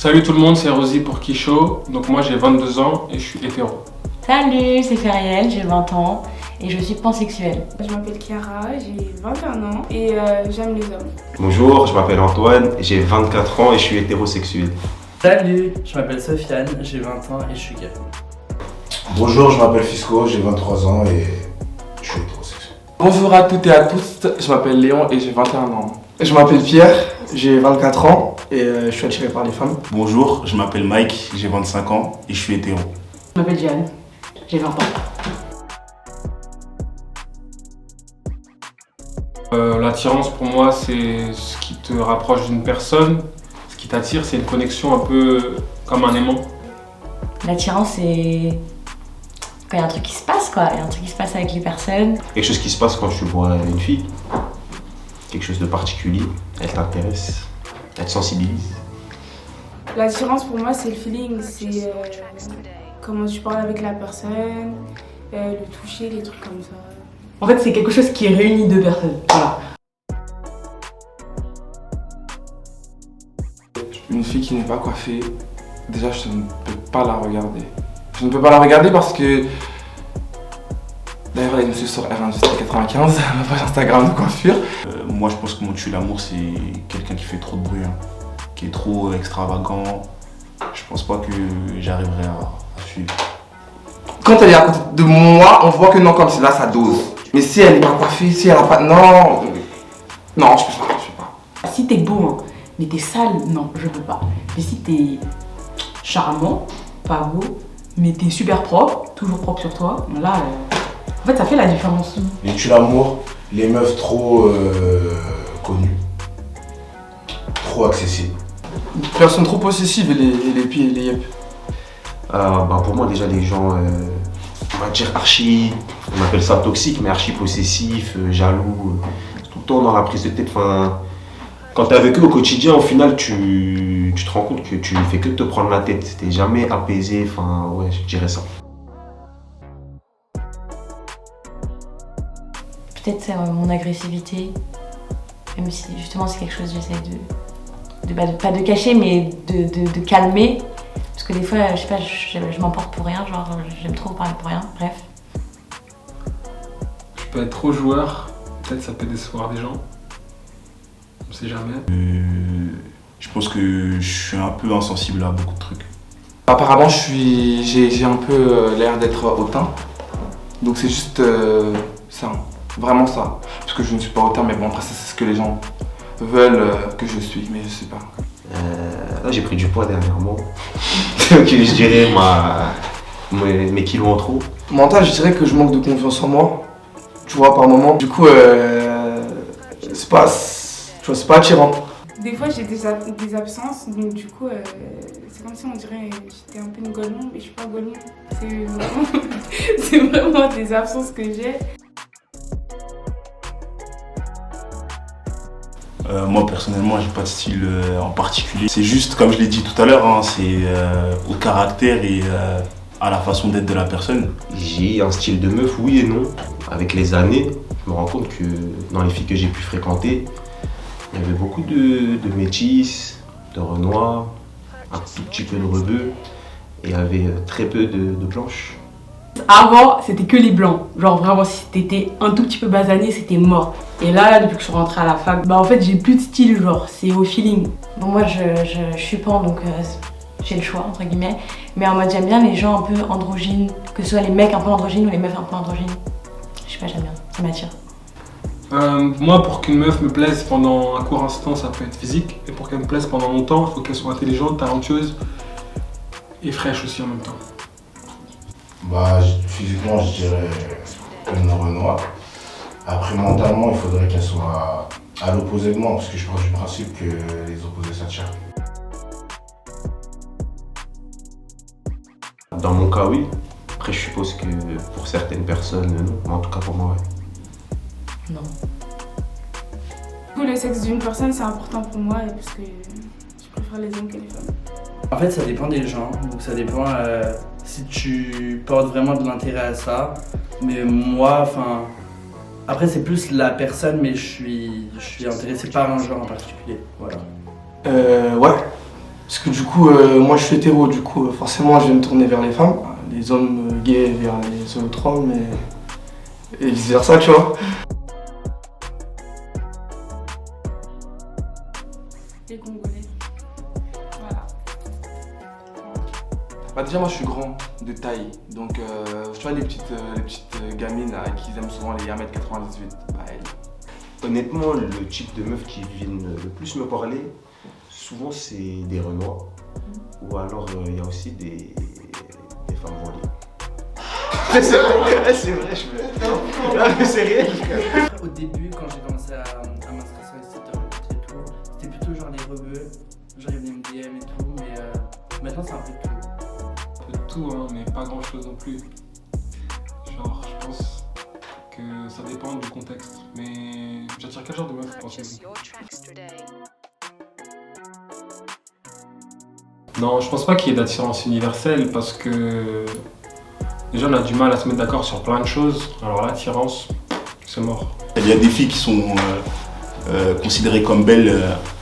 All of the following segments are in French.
Salut tout le monde, c'est Rosie pour Kisho. Donc moi j'ai 22 ans et je suis hétéro. Salut, c'est Feriel, j'ai 20 ans et je suis pansexuelle. Je m'appelle Chiara, j'ai 21 ans et j'aime les hommes. Bonjour, je m'appelle Antoine, j'ai 24 ans et je suis hétérosexuel. Salut, je m'appelle Sofiane, j'ai 20 ans et je suis gay. Bonjour, je m'appelle Fisco, j'ai 23 ans et je suis hétérosexuel. Bonjour à toutes et à tous, je m'appelle Léon et j'ai 21 ans. Je m'appelle Pierre, j'ai 24 ans et je suis attiré par les femmes. Bonjour, je m'appelle Mike, j'ai 25 ans et je suis hétéro. Je m'appelle Jeanne, j'ai 20 ans. L'attirance pour moi c'est ce qui te rapproche d'une personne. Ce qui t'attire c'est une connexion un peu comme un aimant. L'attirance c'est quand il y a un truc qui se passe quoi, il y a un truc qui se passe avec les personnes. Quelque chose qui se passe quand tu vois une fille, quelque chose de particulier, elle t'intéresse, elle te sensibilise. L'attirance pour moi c'est le feeling, c'est comment tu parles avec la personne, le toucher, les trucs comme ça. En fait c'est quelque chose qui réunit deux personnes, voilà. Une fille qui n'est pas coiffée, déjà je ne peux pas la regarder. Je ne peux pas la regarder parce que... D'ailleurs elle me suit sur R195, ma page Instagram de coiffure. Moi je pense que mon tue l'amour c'est quelqu'un qui fait trop de bruit, qui est trop extravagant. Je pense pas que j'arriverai à suivre. Quand elle est à côté de moi, on voit que non, comme c'est là, ça dose. Mais si elle n'est pas coiffée, si elle n'a pas... Non, je peux pas. Si t'es beau, hein, mais t'es sale, non, je peux pas. Mais si t'es charmant, pas beau, mais t'es super propre, toujours propre sur toi, là, en fait ça fait la différence. Les tue l'amour, les meufs trop connues, trop accessibles. Une personne trop possessive et les pieds et les yeux. Pour moi déjà les gens, on va dire on appelle ça toxique, mais archi possessif, jaloux, tout le temps dans la prise de tête. Enfin, quand t'es avec eux au quotidien, au final tu te rends compte que tu fais que de te prendre la tête, t'es jamais apaisé, enfin ouais, je dirais ça. Peut-être mon agressivité, même si justement c'est quelque chose que j'essaie pas de cacher, mais de calmer. Parce que des fois, je sais pas, je m'emporte pour rien, genre j'aime trop parler pour rien, bref. Je peux être trop joueur, peut-être ça peut décevoir des gens. On sait jamais. Je pense que je suis un peu insensible à beaucoup de trucs. Apparemment, j'ai un peu l'air d'être hautain. Donc c'est juste ça, vraiment ça. Parce que je ne suis pas hautain, mais bon, après ça c'est ce que les gens veulent que je suis, mais je sais pas. Là j'ai pris du poids dernièrement. Donc je dirais mes kilos en trop. Mental, je dirais que je manque de confiance en moi. Tu vois, par moment. Du coup, c'est pas attirant. Des fois j'ai des absences, donc du coup c'est comme si on dirait j'étais un peu une golemon, mais je suis pas golemon. C'est vraiment des absences que j'ai. Moi personnellement j'ai pas de style en particulier. C'est juste comme je l'ai dit tout à l'heure, c'est au caractère et à la façon d'être de la personne. J'ai un style de meuf, oui et non. Avec les années, je me rends compte que dans les filles que j'ai pu fréquenter, il y avait beaucoup de métis, de renois, un tout petit peu de rebeux, et il y avait très peu de blanches. Avant, c'était que les blancs. Genre vraiment, si t'étais un tout petit peu basané, c'était mort. Et là, depuis que je suis rentrée à la fac, en fait, j'ai plus de style, genre, c'est au feeling. Bon, moi, je suis pan, donc j'ai le choix, entre guillemets. Mais en mode, j'aime bien les gens un peu androgynes, que ce soit les mecs un peu androgynes ou les meufs un peu androgynes. Je sais pas, j'aime bien, ça m'attire. Moi, pour qu'une meuf me plaise pendant un court instant, ça peut être physique. Et pour qu'elle me plaise pendant longtemps, il faut qu'elle soit intelligente, talentueuse et fraîche aussi en même temps. Physiquement, je dirais une Renoir. Après, mentalement, il faudrait qu'elle soit à l'opposé de moi, parce que je pars du principe que les opposés s'attirent. Dans mon cas, oui. Après, je suppose que pour certaines personnes, non. Mais en tout cas, pour moi, ouais. Non. Du coup, le sexe d'une personne c'est important pour moi parce que je préfère les hommes que les femmes. En fait ça dépend des gens, donc ça dépend si tu portes vraiment de l'intérêt à ça. Mais moi, après c'est plus la personne, mais je suis intéressé par un genre en particulier, voilà. Ouais. Parce que du coup, moi je suis hétéro, du coup, forcément je vais me tourner vers les femmes, les hommes gays vers les autres hommes et vice versa, tu vois. Les Congolais. Voilà. Bah déjà moi je suis grand de taille, donc tu vois les petites gamines là, qui aiment souvent les 1m98, bah elles. Honnêtement, le type de meufs qui viennent le plus me parler, souvent c'est des Renois. Ou alors il y a aussi des femmes voilées. C'est vrai, je me... Non, mais c'est réel, frère. Au début, quand j'ai commencé à m'inscrire sur les sites de rencontres et tout, c'était plutôt genre les rebeux, genre ils venaient me DM et tout, mais maintenant c'est un peu de tout. Un peu de tout, hein, mais pas grand chose non plus. Genre, je pense que ça dépend du contexte. Mais j'attire quel genre de meuf, pensez-vous? Non, je pense pas qu'il y ait d'attirance universelle parce que déjà on a du mal à se mettre d'accord sur plein de choses. Alors l'attirance, c'est mort. Il y a des filles qui sont considérées comme belles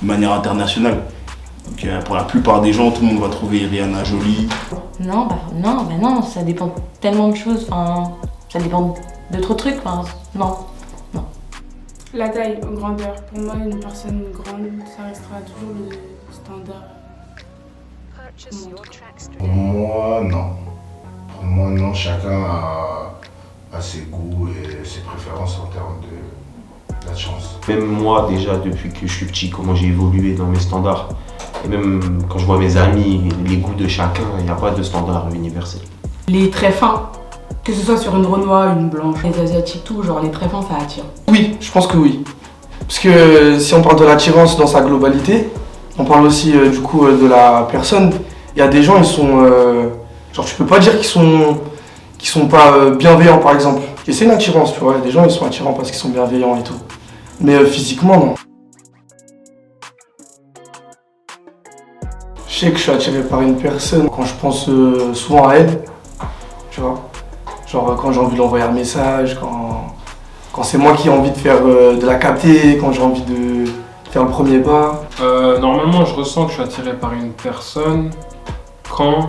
de manière internationale. Donc, pour la plupart des gens, tout le monde va trouver Rihanna jolie. Non, non, ça dépend tellement de choses, enfin, ça dépend de trop de trucs, enfin, non. La taille, en grandeur. Pour moi, une personne grande, ça restera toujours le standard. Pour moi, non. Pour moi, non. Chacun a ses goûts et ses préférences en termes d'attirance. Même moi, déjà, depuis que je suis petit, comment j'ai évolué dans mes standards. Et même quand je vois mes amis, les goûts de chacun, il n'y a pas de standard universel. Les traits fins, que ce soit sur une Renois, une blanche, les asiatiques, tout, genre les traits fins, ça attire. Oui, je pense que oui. Parce que si on parle de l'attirance dans sa globalité, on parle aussi du coup de la personne. Il y a des gens, ils sont... genre tu peux pas dire qu'ils sont pas bienveillants par exemple. Et c'est une attirance, tu vois. Il y a des gens, ils sont attirants parce qu'ils sont bienveillants et tout. Mais physiquement, non. Je sais que je suis attiré par une personne quand je pense souvent à elle, tu vois. Genre quand j'ai envie de l'envoyer un message, quand c'est moi qui ai envie de la capter, quand j'ai envie de faire le premier pas. Normalement, je ressens que je suis attiré par une personne quand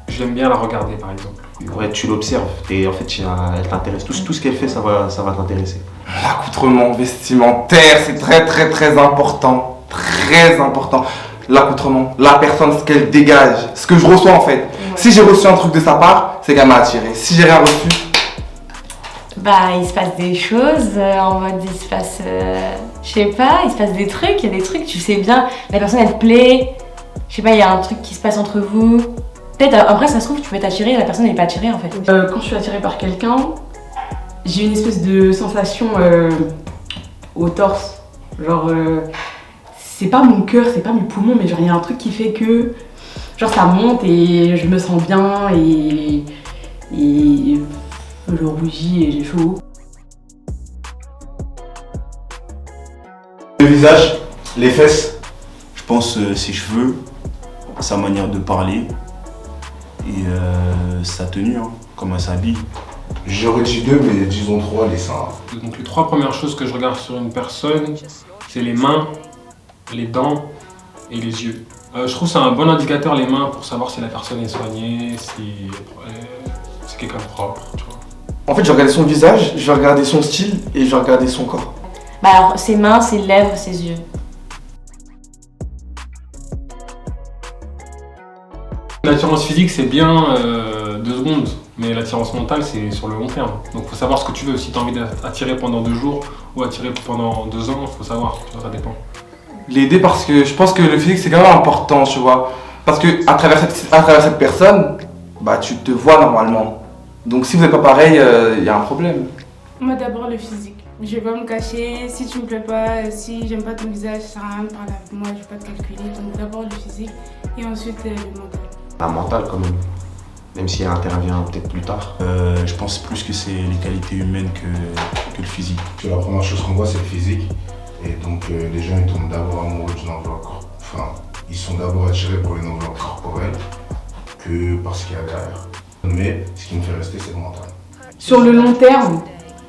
j'aime bien la regarder, par exemple. Ouais, tu l'observes et en fait, elle t'intéresse. Tout ce qu'elle fait, ça va t'intéresser. L'accoutrement vestimentaire, c'est très très très important. Très important. L'accoutrement, la personne, ce qu'elle dégage, ce que je reçois en fait. Ouais. Si j'ai reçu un truc de sa part, c'est qu'elle m'a attiré. Si j'ai rien reçu... Bah, il se passe des choses, en mode il se passe... je sais pas, il se passe des trucs, il y a des trucs, tu sais bien, la personne elle te plaît, je sais pas, il y a un truc qui se passe entre vous. Peut-être, après ça se trouve, tu peux t'attirer et la personne elle est pas attirée en fait. Quand je suis attirée par quelqu'un, j'ai une espèce de sensation au torse. Genre, c'est pas mon cœur, c'est pas mes poumons, mais genre il y a un truc qui fait que... Genre ça monte et je me sens bien et je rougis et j'ai chaud. Le visage, les fesses. Je pense ses cheveux, sa manière de parler et sa tenue, hein, comment elle s'habille. J'aurais dit 2, mais disons 3, les seins. Donc les 3 premières choses que je regarde sur une personne, c'est les mains, les dents et les yeux. Je trouve que c'est un bon indicateur les mains pour savoir si la personne est soignée, si c'est quelqu'un de propre, tu vois. En fait, je vais regarder son visage, je vais regarder son style et je vais regarder son corps. Bah alors, ses mains, ses lèvres, ses yeux. L'attirance physique, c'est bien 2 secondes, mais l'attirance mentale, c'est sur le long terme. Donc il faut savoir ce que tu veux. Si tu as envie d'être attiré pendant 2 jours ou attiré pendant 2 ans, il faut savoir, tu vois, ça dépend. L'aider parce que je pense que le physique, c'est quand même important, tu vois. Parce que à travers cette personne, bah tu te vois normalement. Donc si vous n'êtes pas pareil, il y a un problème. Moi d'abord le physique. Je vais pas me cacher, si tu me plais pas, si j'aime pas ton visage, ça sert à rien de parler avec moi, je vais pas te calculer. Donc d'abord le physique et ensuite le mental. La mentale quand même si elle intervient peut-être plus tard. Je pense plus que c'est les qualités humaines que le physique. Parce que la première chose qu'on voit c'est le physique. Et donc les gens ils tombent d'abord amoureux d'une enveloppe corporelle. Enfin, ils sont d'abord attirés pour une enveloppe corporelle que parce qu'il y a derrière. Mais ce qui me fait rester c'est le mental. Sur le long terme,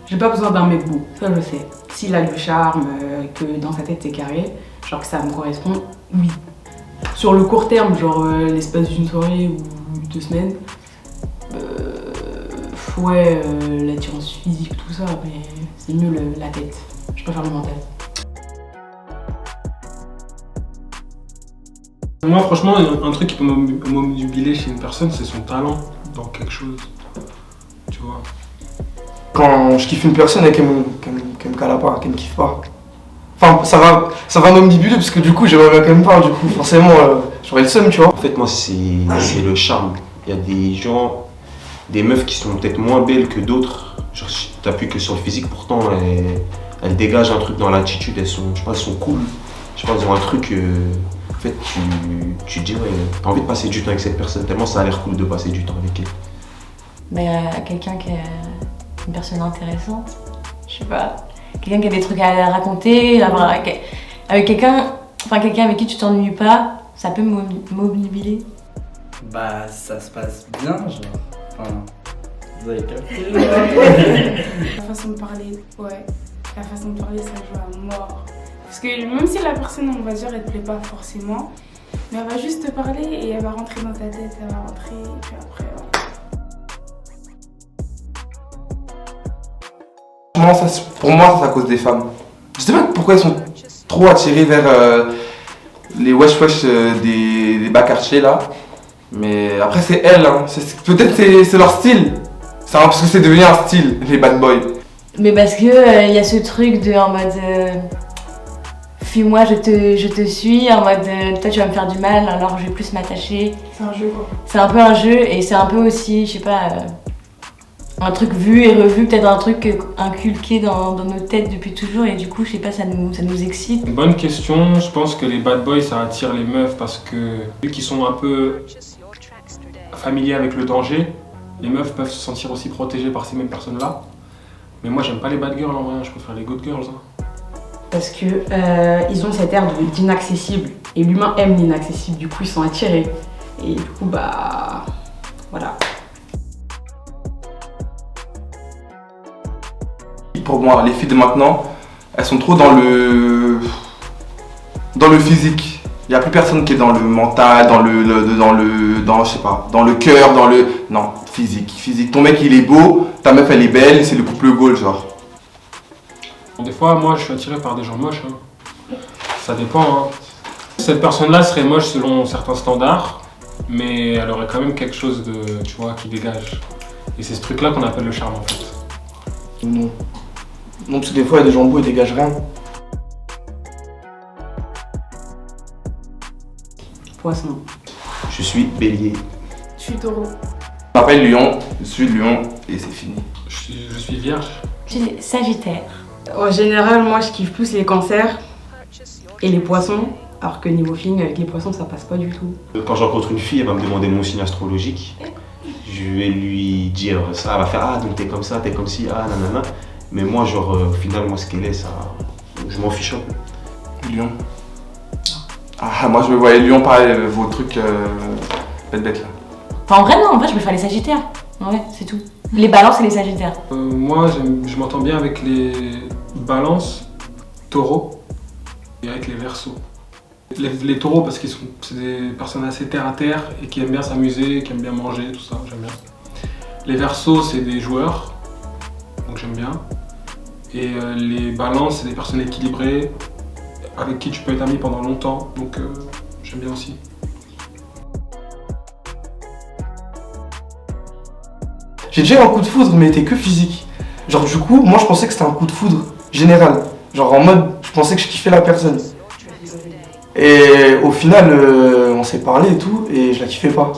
j'ai pas besoin d'un mec beau, ça je sais. S'il a du charme, que dans sa tête c'est carré, genre que ça me correspond, oui. Sur le court terme, genre l'espace d'une soirée ou 2 semaines, ouais, l'attirance physique, tout ça, mais c'est mieux la tête. Je préfère le mental. Moi, franchement, un truc qui peut m'obnubiler chez une personne, c'est son talent dans quelque chose. Tu vois. Quand je kiffe une personne et qu'elle me cala pas, qu'elle me kiffe pas. Enfin, ça va m'omnibuler parce que du coup, j'aimerais bien qu'elle me parle, du coup, forcément, j'aurais le seum, tu vois. En fait, moi, c'est le charme. Il y a des gens, des meufs qui sont peut-être moins belles que d'autres. Genre, t'appuies que sur le physique, pourtant, elles dégagent un truc dans l'attitude, elles sont cool. Je sais pas, elles ont un truc. En fait, tu te dis, ouais, t'as envie de passer du temps avec cette personne, tellement ça a l'air cool de passer du temps avec elle. Mais quelqu'un qui est une personne intéressante, je sais pas. Quelqu'un qui a des trucs à raconter, avec quelqu'un avec qui tu t'ennuies pas, ça peut m'obnubiler. Bah, ça se passe bien, genre. Enfin, vous avez capté. La façon de parler, ouais. La façon de parler, ça joue à mort. Parce que même si la personne, on va dire, elle te plaît pas forcément, mais elle va juste te parler et elle va rentrer dans ta tête, elle va rentrer, et puis après, voilà. Pour moi, c'est à cause des femmes. Je sais pas pourquoi elles sont trop attirées vers les wesh-wesh des bacs-archers là. Mais après, c'est elles, hein. Peut-être c'est leur style. Parce que c'est devenu un style, les bad boys. Mais parce que y a ce truc de en mode fuis-moi, je te suis, en mode toi tu vas me faire du mal, alors je vais plus m'attacher. C'est un jeu quoi. C'est un peu un jeu et c'est un peu aussi, je sais pas, un truc vu et revu, peut-être un truc inculqué dans nos têtes depuis toujours et du coup, je sais pas, ça nous excite. Une bonne question, je pense que les bad boys ça attire les meufs parce que vu qu'ils sont un peu familiers avec le danger, les meufs peuvent se sentir aussi protégées par ces mêmes personnes-là. Mais moi j'aime pas les bad girls en vrai, je préfère les good girls. Hein. Parce que ils ont cette air d'inaccessible et l'humain aime l'inaccessible, du coup ils sont attirés. Et du coup bah voilà. Pour moi, les filles de maintenant, elles sont trop dans le physique. Il n'y a plus personne qui est dans le mental, dans je sais pas, dans le cœur, non, physique. Ton mec il est beau, ta meuf elle est belle, c'est le couple goal genre. Des fois, moi, je suis attiré par des gens moches. Hein. Ça dépend. Hein. Cette personne-là serait moche selon certains standards, mais elle aurait quand même quelque chose de, tu vois, qui dégage. Et c'est ce truc-là qu'on appelle le charme, en fait. Non. Non, parce que des fois, il y a des gens beaux et ils dégagent rien. Poisson. Je suis bélier. Je suis taureau. Je m'appelle Lion, je suis Lion et c'est fini. Je suis vierge. Je suis Sagittaire. En général, moi je kiffe plus les cancers et les poissons, alors que niveau feeling avec les poissons ça passe pas du tout. Quand je rencontre une fille, elle va me demander mon signe astrologique. Je vais lui dire ça, elle va faire ah donc t'es comme ça, t'es comme ci, ah nanana. Mais moi genre au final moi ce qu'elle est ça, je m'en fiche un peu. Lion. Ah moi je me voyais Lion parler vos trucs bête là. Enfin en vrai non, en vrai je préfère les Sagittaires. Ouais, c'est tout. Les balances et les Sagittaires. Moi, je m'entends bien avec les balances, taureaux et avec les verseaux. Les taureaux parce qu'ils c'est des personnes assez terre à terre et qui aiment bien s'amuser, qui aiment bien manger, tout ça, j'aime bien. Les verseaux, c'est des joueurs, donc j'aime bien. Et les balances, c'est des personnes équilibrées avec qui tu peux être ami pendant longtemps, donc j'aime bien aussi. J'ai déjà eu un coup de foudre, mais il était que physique. Genre, du coup, moi je pensais que c'était un coup de foudre général. Genre, en mode, je pensais que je kiffais la personne. Et au final, on s'est parlé et tout, et je la kiffais pas.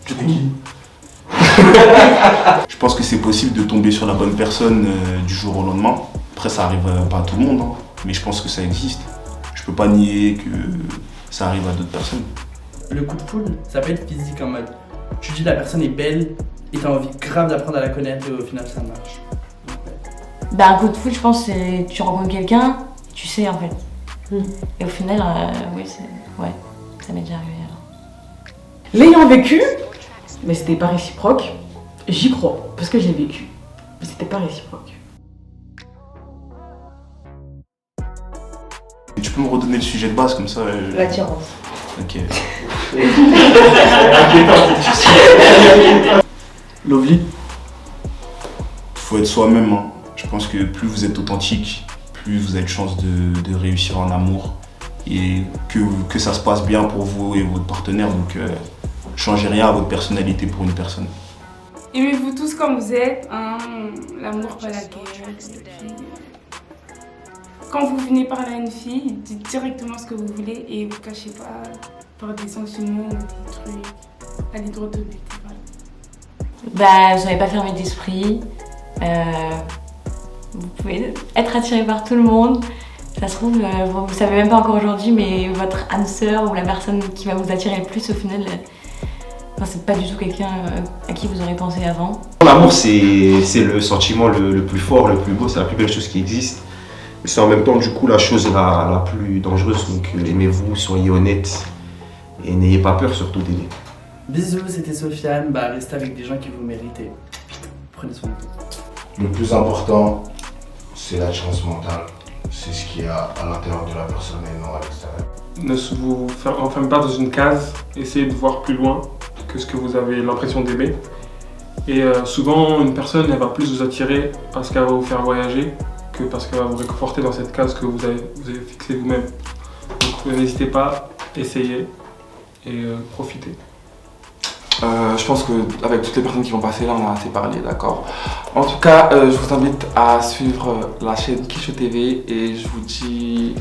Du coup. Je pense que c'est possible de tomber sur la bonne personne du jour au lendemain. Après, ça arrive pas à tout le monde, hein, mais je pense que ça existe. Je peux pas nier que ça arrive à d'autres personnes. Le coup de foudre, ça peut être physique en mode. Tu dis la personne est belle et t'as envie grave d'apprendre à la connaître et au final ça marche. Bah un coup de foudre, je pense, c'est tu rencontres quelqu'un, tu sais en fait. Et au final, oui, ça m'est déjà arrivé. Alors. L'ayant vécu, mais c'était pas réciproque, j'y crois, parce que j'ai vécu. Mais c'était pas réciproque. Et tu peux me redonner le sujet de base comme ça L'attirance. Ok. Lovely. Faut être soi-même. Hein. Je pense que plus vous êtes authentique, plus vous avez de chances de réussir en amour et que ça se passe bien pour vous et votre partenaire. Donc, changez rien à votre personnalité pour une personne. Aimez-vous tous comme vous êtes, hein, l'amour pas la guerre. Et puis, quand vous venez parler à une fille, dites directement ce que vous voulez et vous cachez pas par des sentiments ou des trucs. Allez droit au but. Voilà. Bah, vous n'avez pas fermé d'esprit. Vous pouvez être attiré par tout le monde. Ça se trouve, vous savez même pas encore aujourd'hui, mais votre âme sœur ou la personne qui va vous attirer le plus au final, c'est pas du tout quelqu'un à qui vous aurez pensé avant. L'amour, c'est le sentiment le plus fort, le plus beau, c'est la plus belle chose qui existe. Mais c'est en même temps, du coup, la chose la plus dangereuse. Donc, aimez-vous, soyez honnête et n'ayez pas peur, surtout d'aimer. Bisous, c'était Sofiane. Bah, restez avec des gens qui vous méritent. Prenez soin de vous. Le plus important, c'est l'attirance mentale. C'est ce qu'il y a à l'intérieur de la personne et non à l'extérieur. Ne vous enfermez pas dans une case, essayez de voir plus loin que ce que vous avez l'impression d'aimer. Et souvent, une personne, elle va plus vous attirer parce qu'elle va vous faire voyager que parce qu'elle va vous réconforter dans cette case que vous avez fixée vous-même. Donc n'hésitez pas, essayez et profitez. Je pense qu'avec toutes les personnes qui vont passer là, on a assez parlé, d'accord. En tout cas, je vous invite à suivre la chaîne Kisho TV et je vous dis